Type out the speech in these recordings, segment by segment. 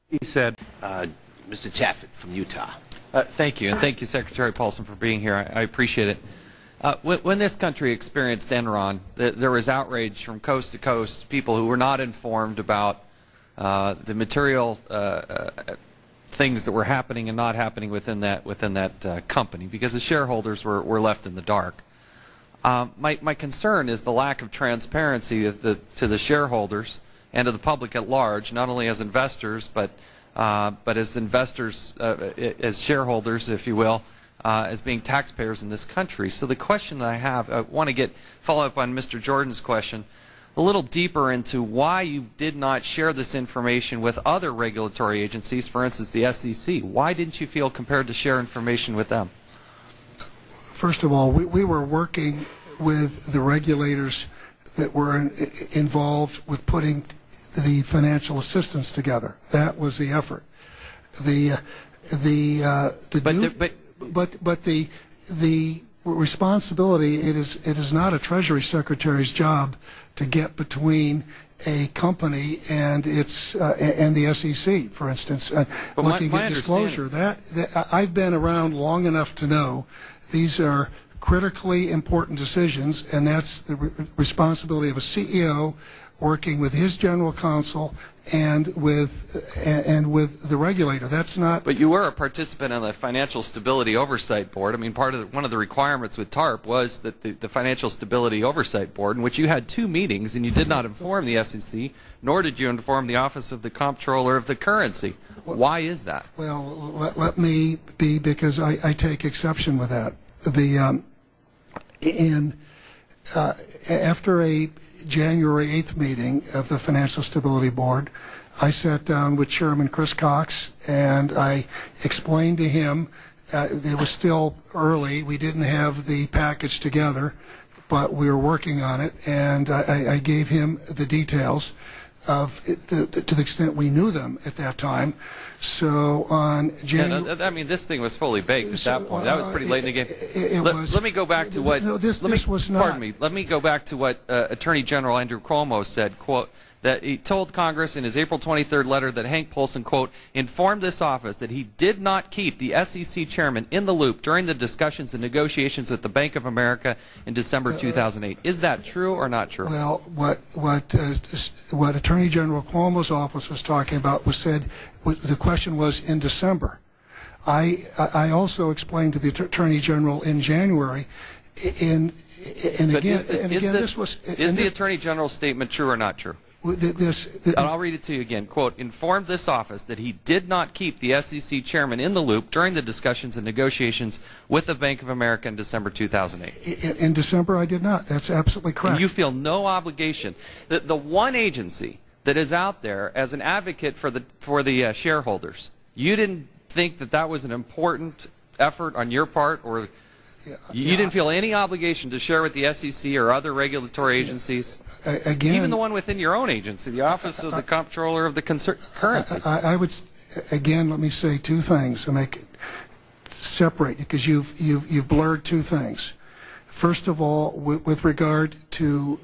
He said, Mr. Chaffet from Utah. Thank you, and thank you, Secretary Paulson, for being here. I appreciate it. When this country experienced Enron, there was outrage from coast to coast, people who were not informed about the material things that were happening and not happening within that company, because the shareholders were left in the dark. My concern is the lack of transparency to the shareholders and to the public at large, not only as investors, but as investors, as shareholders, if you will, as being taxpayers in this country. So the question that I want to follow up on Mr. Jordan's question, a little deeper into why you did not share this information with other regulatory agencies, for instance, the SEC. Why didn't you feel compelled to share information with them? First of all, we were working with the regulators that were involved with putting the financial assistance together. That was the effort. The responsibility, it is not a Treasury Secretary's job to get between a company and its and the SEC, for instance. Looking at disclosure, I've been around long enough to know these are critically important decisions, and that's the responsibility of a CEO working with his general counsel and with the regulator. That's not. But you were a participant on the Financial Stability Oversight Board. I mean, one of the requirements with TARP was that the Financial Stability Oversight Board, in which you had 2 meetings, and you did not inform the SEC, nor did you inform the Office of the Comptroller of the Currency. Why is that? Well, let me be, because I take exception with that. After a January 8th meeting of the Financial Stability Board, I sat down with Chairman Chris Cox and I explained to him, it was still early, we didn't have the package together, but we were working on it, and I gave him the details of to the extent we knew them at that time. So on January, I mean, this thing was fully baked at that point. That was pretty late in the game. Let me go back to what. No, this was not. Pardon me. Let me go back to what Attorney General Andrew Cuomo said. Quote, that he told Congress in his April 23rd letter that Hank Paulson, quote, informed this office that he did not keep the SEC chairman in the loop during the discussions and negotiations with the Bank of America in December 2008. Is that true or not true? Well, what Attorney General Cuomo's office was talking about was said, the question was in December. I also explained to the Attorney General in January, is the Attorney General's statement true or not true? I'll read it to you again. Quote, informed this office that he did not keep the SEC chairman in the loop during the discussions and negotiations with the Bank of America in December 2008. In December, I did not. That's absolutely correct. And you feel no obligation. The one agency that is out there as an advocate for the shareholders, you didn't think that was an important effort on your part, or you didn't feel any obligation to share with the SEC or other regulatory agencies? Again, even the one within your own agency, the Office of the Comptroller of the Currency. I would, again, let me say 2 things to make it separate, because you've blurred 2 things. First of all, with regard to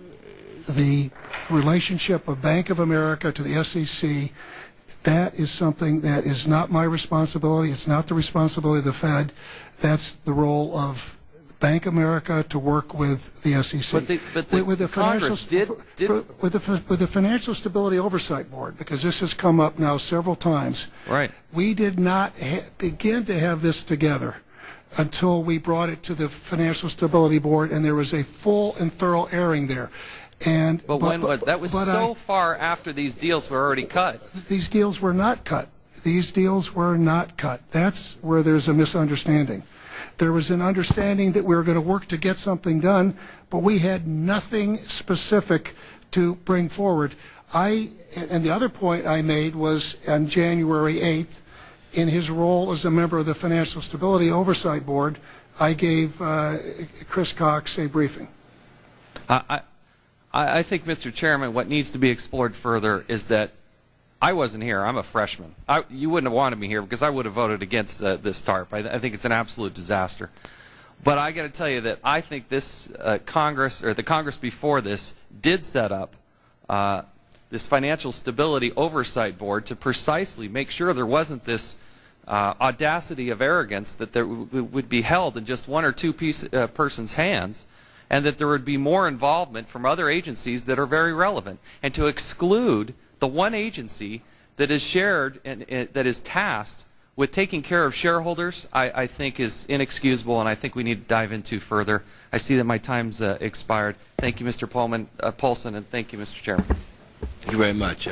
the relationship of Bank of America to the SEC, that is something that is not my responsibility. It's not the responsibility of the Fed. That's the role of Bank of America to work with the SEC. But the Congress did with the Financial Stability Oversight Board, because this has come up now several times. Right. We did not begin to have this together until we brought it to the Financial Stability Board, and there was a full and thorough airing there. But when was that? Was so far after these deals were already cut. These deals were not cut. These deals were not cut. That's where there's a misunderstanding. There was an understanding that we were going to work to get something done, but we had nothing specific to bring forward. And the other point I made was on January 8th, in his role as a member of the Financial Stability Oversight Board, I gave Chris Cox a briefing. I think, Mr. Chairman, what needs to be explored further is that I wasn't here. I'm a freshman. You wouldn't have wanted me here because I would have voted against this TARP. I think it's an absolute disaster. But I got to tell you that I think this Congress, or the Congress before this, did set up this Financial Stability Oversight Board to precisely make sure there wasn't this audacity of arrogance that there would be held in just one or two persons' hands, and that there would be more involvement from other agencies that are very relevant, and to exclude the one agency that is shared and that is tasked with taking care of shareholders, I think is inexcusable, and I think we need to dive into further. I see that my time's expired. Thank you, Mr. Paulson, and thank you, Mr. Chairman. Thank you very much.